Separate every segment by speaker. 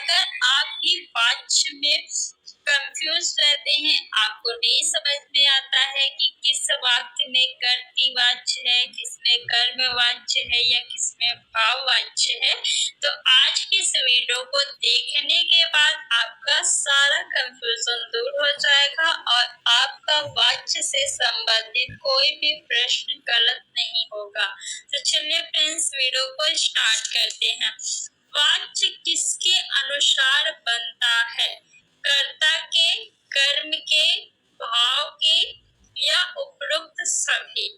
Speaker 1: अगर आप भी वाच्य में कंफ्यूज रहते हैं, आपको नहीं समझ में आता है कि किस वाक्य में कर्तृ वाच्य है, किसमें कर्म वाच्य है या किसमें भाव वाच्य है, तो आज की इस वीडियो को देखने के बाद आपका सारा कंफ्यूजन दूर हो जाएगा और आपका वाच्य से संबंधित कोई भी प्रश्न गलत नहीं होगा। तो चलिए फ्रेंड्स, वीडियो को स्टार्ट करते हैं। वाच्य किसके अनुसार बनता है? कर्ता के, कर्म के, भाव के या उपरोक्त सभी?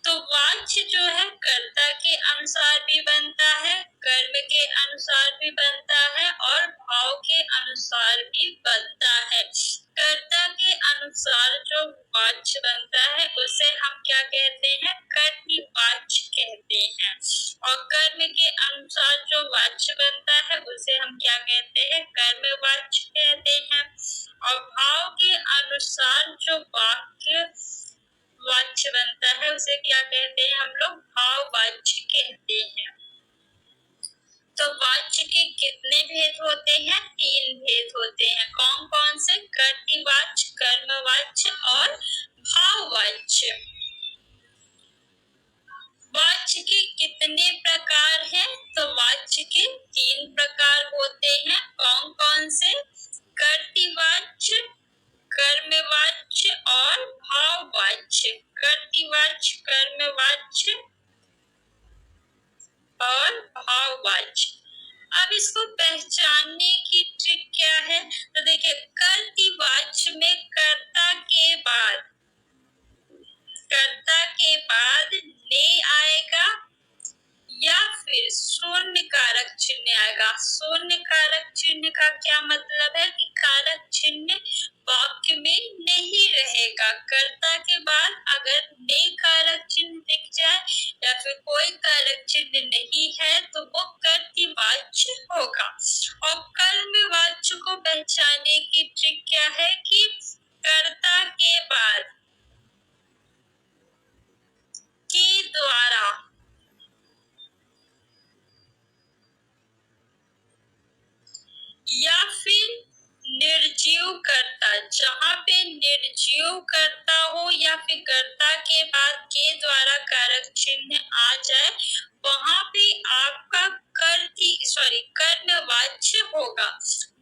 Speaker 1: तो वाच्य जो है कर्ता के अनुसार भी बनता है, कर्म के अनुसार भी बनता है और भाव के अनुसार भी बनता है। कर्ता के अनुसार जो वाच्य बनता है उसे हम क्या कहते हैं? कर्तृवाच्य कहते हैं। और कर्म के अनुसार जो वाच्य बनता है उसे हम क्या कहते हैं? कर्मवाच्य कहते हैं। और भाव के अनुसार जो वाक्य वाच्य बनता है उसे क्या कहते हैं? हम लोग भाववाच्य कहते हैं। तो वाच्य के कितने भेद होते हैं? 3 भेद होते हैं। कौन कौन से? कर्तृवाच्य, कर्मवाच्य और भाववाच्य। वाच्य के कितने प्रकार हैं? तो वाच्य के 3 प्रकार होते हैं। कौन कौन से? कर्तृवाच्य, कर्मवाच्य और भाववाच्य। कर्तृवाच्य, कर्मवाच्य और भाववाच्य। अब इसको पहचानने की ट्रिक क्या है? तो देखिए, कर्तृवाच्य में कर्ता के बाद ने आएगा या फिर शून्य कारक चिन्ह आएगा। शून्य कारक चिन्ह का क्या मतलब है? कि कारक चिन्ह वाक्य में नहीं रहेगा। कर्ता के बाद अगर ने कारक चिन्ह दिख जाए या फिर कोई कारक चिन्ह नहीं है तो वो कर्तृवाच्य होगा। और कर्मवाच्य को पहचानने की ट्रिक क्या है? कि कर्ता के बाद के द्वारा या फिर निर्जीव कर्ता, जहाँ पे निर्जीव कर्ता हो या फिर कर्ता के बाद के द्वारा कारक चिन्ह आ जाए वहां पे आपका कर्मवाच्य होगा।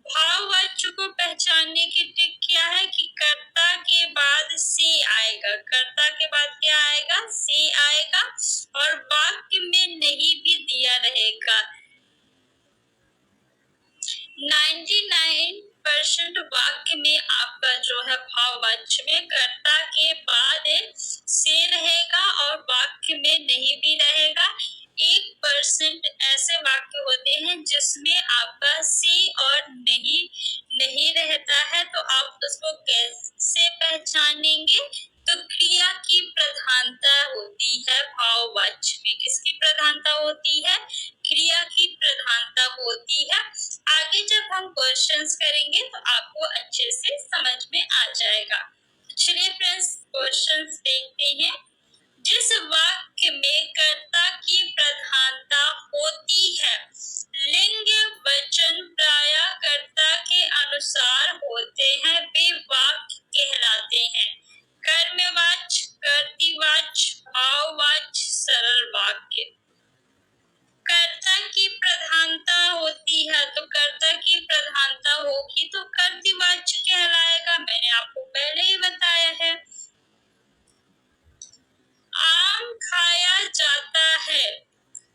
Speaker 1: भाववाच्य को पहचानने की ट्रिक क्या है? कि कर्ता के बाद से आएगा। कर्ता के बाद क्या आएगा? से आएगा और वाक्य में नहीं भी दिया रहेगा। 99% वाक्य में आपका जो है भाववाच्य में कर्ता के बाद से रहेगा और वाक्य में नहीं भी रहेगा। 1% ऐसे वाक्य होते हैं जिसमें आपका से और नहीं रहता है। तो आप उसको कैसे पहचानेंगे? तो क्रिया की प्रधानता होती है भाववाच्य में। किसकी प्रधानता होती है? क्रिया की प्रधानता होती है। आगे जब हम क्वेश्चंस करेंगे तो आपको अच्छे से समझ में आ जाएगा। चलिए फ्रेंड्स, क्वेश्चंस देखते हैं। जिस वाक्य में कर्ता की प्रधानता होती है, लिंग वचन प्रायः कर्ता के अनुसार होते हैं, वे वाक्य कहलाते हैं। कर्मवाच्य, कर्तृवाच्य, भाववाच्य, सरल वाक्य। कर्ता की प्रधानता होती है तो कर्ता की प्रधानता होगी तो कर्तृवाच्य कहलाएगा। मैंने आपको पहले ही बताया है। आम खाया जाता है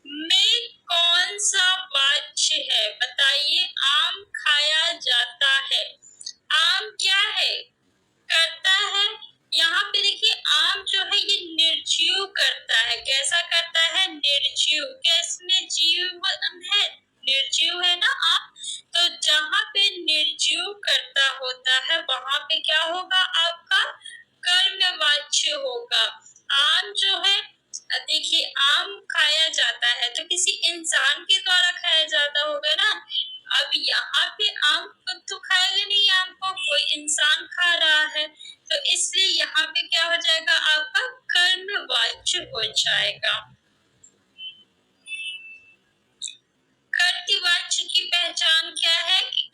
Speaker 1: में कौन सा वाच्य है? बताइए, आम खाया जाता है। आम क्या है? कर्ता है। यहाँ पे देखिए, आम जो है ये निर्जीव करता है। कैसा करता है? निर्जीव। किसमें जीव है? निर्जीव है ना आम। तो जहाँ पे निर्जीव करता होता है वहां पे क्या होगा? आपका कर्मवाच्य होगा। आम जो है, देखिए, आम खाया जाता है तो किसी इंसान के द्वारा खाया जाता होगा ना। अब यहाँ पे आम तो खाएगा नहीं, आम को कोई इंसान खा रहा है, तो इसलिए यहाँ पे क्या हो जाएगा? आपका कर्मवाच्य हो जाएगा। कर्तृवाच्य की पहचान क्या है? कि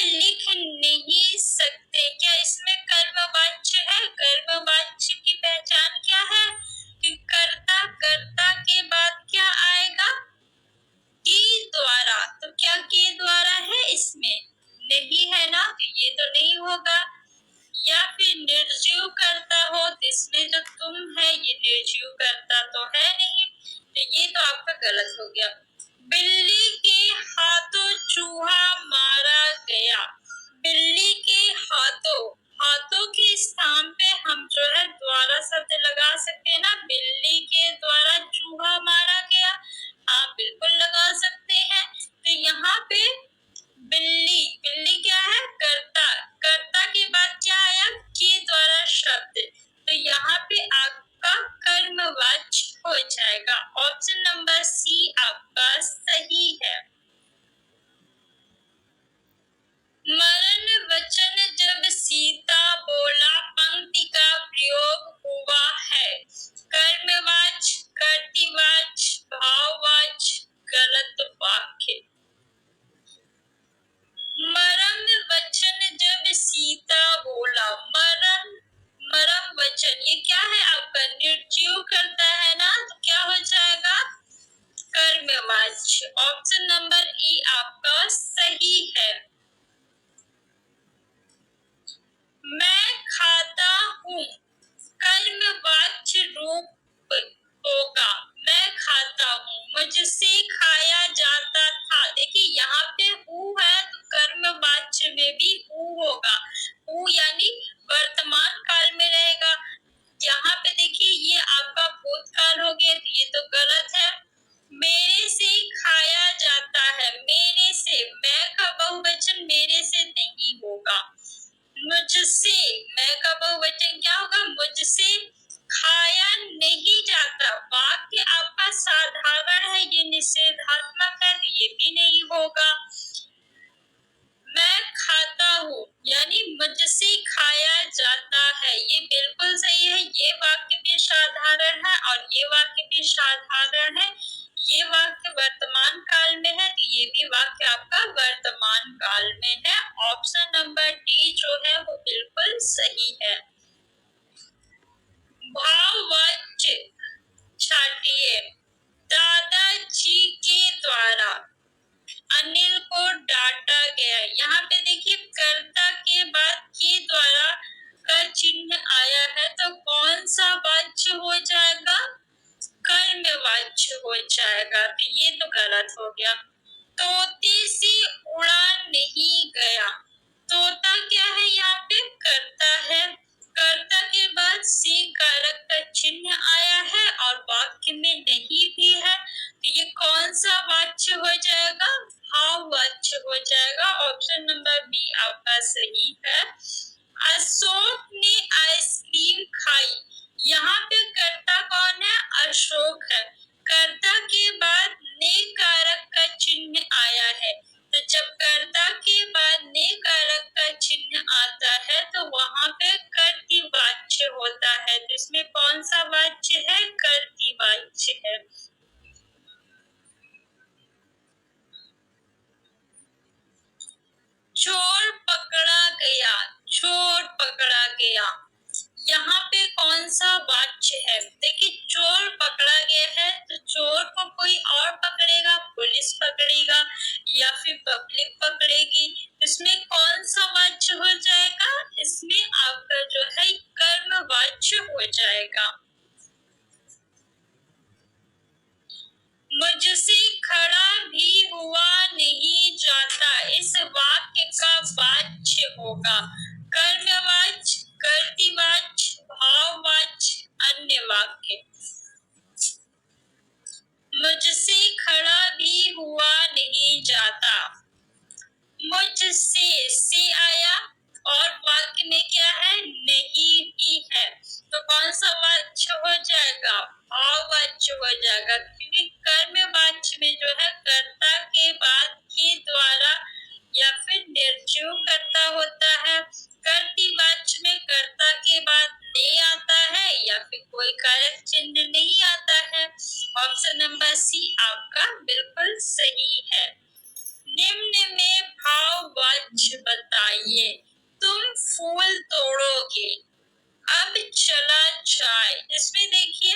Speaker 1: लिख नहीं सकते। क्या इसमें कर्मवाच्य है? कर्मवाच्य की पहचान क्या है कि कर्ता, कर्ता के बाद क्या आएगा? के द्वारा। तो क्या के द्वारा है इसमें? नहीं है ना, तो ये तो नहीं होगा। या फिर निर्जीव कर्ता हो, तो इसमें जो तुम है ये निर्जीव कर्ता तो है नहीं, तो ये तो आपका गलत हो गया। बिल्ली के हाथों चूहा मारा गया। बिल्ली के हाथों, हाथों के स्थान पे हम जो है द्वारा शब्द लगा सकते हैं ना। बिल्ली के द्वारा चूहा मारा गया, हाँ बिल्कुल लगा सकते हैं। तो यहाँ पे बिल्ली, बिल्ली क्या है? कर्ता, कर्ता के बाद क्या आया? के द्वारा शब्द, तो यहाँ पे आपका कर्मवाच्य हो जाएगा। ऑप्शन नंबर सी आपका सही है। मरण वचन जब सीता बोला पंक्ति का प्रयोग हुआ है। कर्मवाच्य, कर्तृवाच्य, भाववाच्य, गलत वाक्य। मरण वचन जब सीता बोला, मरण, मरण वचन ये क्या है आपका? निर्जीव करता है ना, तो क्या हो जाएगा? कर्मवाच्य। ऑप्शन नंबर ई आपका सही है। मैं खाता हूँ, कर्मवाच्य रूप होगा। मैं खाता हूँ, मुझसे खाया जाता था। देखिए यहाँ पे हूँ है तो कर्मवाच्य में भी हूँ होगा। हूँ यानी वर्तमान काल में रहेगा। यहाँ पे देखिए ये आपका भूतकाल हो गया, तो ये तो गलत है। मेरे से खाया जाता है, मेरे से, मैं का बहुवचन मेरे से नहीं होगा। मुझसे, मैं का बहुवचन क्या होगा? मुझसे खाया नहीं जाता। वाक्य आपका साधारण है, ये निषेधात्मक है, तो ये भी नहीं होगा। मैं खाता हूँ यानी मुझसे खाया जाता है, ये बिल्कुल सही है। ये वाक्य भी साधारण है और ये वाक्य भी साधारण है। ये वाक्य वर्तमान काल में है, तो ये भी वाक्य आपका वर्तमान काल में है। ऑप्शन नंबर डी जो है वो बिल्कुल सही है। भाववाच्य छाटिए। दादाजी के द्वारा अनिल को डांटा गया। यहाँ पे देखिए कर्ता के बाद के द्वारा का चिन्ह आया है, तो कौन सा वाच्य हो जाएगा? कर्मवाच्य हो जाएगा, तो ये तो गलत हो गया। तोते से उड़ा नहीं गया। तोता क्या है? यहाँ पे कर्ता है। कर्ता के बाद से कारक का चिन्ह आया है और वाक्य में नहीं भी है, तो ये कौन सा वाच्य हो जाएगा? भाववाच्य हो जाएगा। ऑप्शन नंबर बी आपका सही है। अशोक ने आइसक्रीम खाई। यहाँ पे कर्ता कौन है? अशोक है। कर्ता के बाद ने कारक का चिन्ह आया है, तो जब कर्ता के बाद ने कारक का चिन्ह आता है तो वहाँ पे कर्तृवाच्य होता है, तो इसमें कौन सा वाच्य है? कर्तृवाच्य है। चोर पकड़ा गया, चोर पकड़ा गया, यहाँ पे कौन सा वाच्य है? देखिए चोर पकड़ा गया है, तो चोर को कोई और पकड़ेगा, पुलिस पकड़ेगा या फिर पब्लिक पकड़ेगी। इसमें कौन सा वाच्य हो जाएगा? इसमें आपका जो है कर्मवाच्य हो जाएगा। मुझसे खड़ा भी हुआ नहीं जाता, इस वाक्य का वाच्य होगा कर्मवाच्य, कर्तृवाच्य, भाववाच्य, अन्य वाक्य। मुझसे खड़ा भी हुआ नहीं जाता। मुझसे से आया और वाक्य में क्या है? नहीं ही है, तो कौन सा वाच्य हो जाएगा? भाववाच्य हो जाएगा, क्योंकि कर्मवाच्य में जो है कर्ता के बाद के द्वारा या फिर निर्जीव कर्ता होता है। कर्तृवाच्य में कर्ता के बाद ने आता है या फिर कोई कारक चिन्ह नहीं आता है। ऑप्शन नंबर सी आपका बिल्कुल सही है। निम्न में भाववाच्य बताइए। तुम फूल तोड़ोगे, अब चला जाए, इसमें देखिए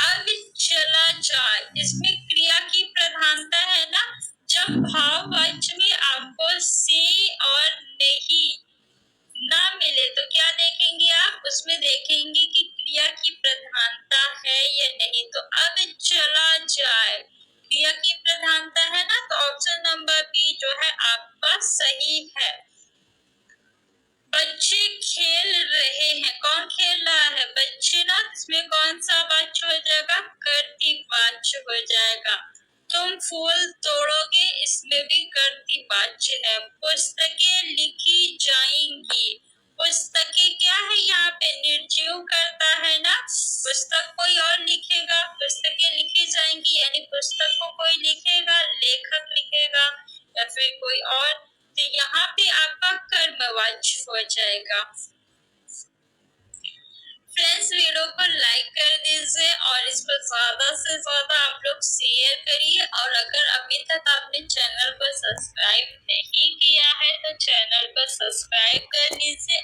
Speaker 1: अब चला जाए, इसमें क्रिया की प्रधानता है ना। जब भाववाच्य में आपको से और नहीं ना मिले तो क्या देखेंगे आप, उसमें देखेंगे कि क्रिया की प्रधानता है या नहीं। तो अब चला जाए क्रिया की प्रधानता है ना, तो ऑप्शन नंबर बी जो है आपका सही है। बच्चे खेल रहे हैं, कौन खेल रहा है, बच्चे ना, इसमें कौन सा वाच्य हो जाएगा, कर्तृ वाच्य हो जाएगा। तुम फूल तोड़ोगे, इसमें भी कर्तृ वाच्य है। पुस्तकें लिखी जाएंगी, पुस्तकें क्या है यहाँ पे, निर्जीव करता है ना, पुस्तक कोई और लिखेगा, पुस्तकें लिखी जाएंगी यानी पुस्तक को कोई लिखेगा, लेखक लिखेगा या फिर कोई और, तो यहाँ पे आपका कर्मवाच्य हो जाएगा। फ्रेंड्स, वीडियो को लाइक कर दीजिए और इस पर ज्यादा से ज्यादा आप लोग शेयर करिए, और अगर अभी तक आपने चैनल को सब्सक्राइब नहीं किया है तो चैनल को सब्सक्राइब कर लीजिए।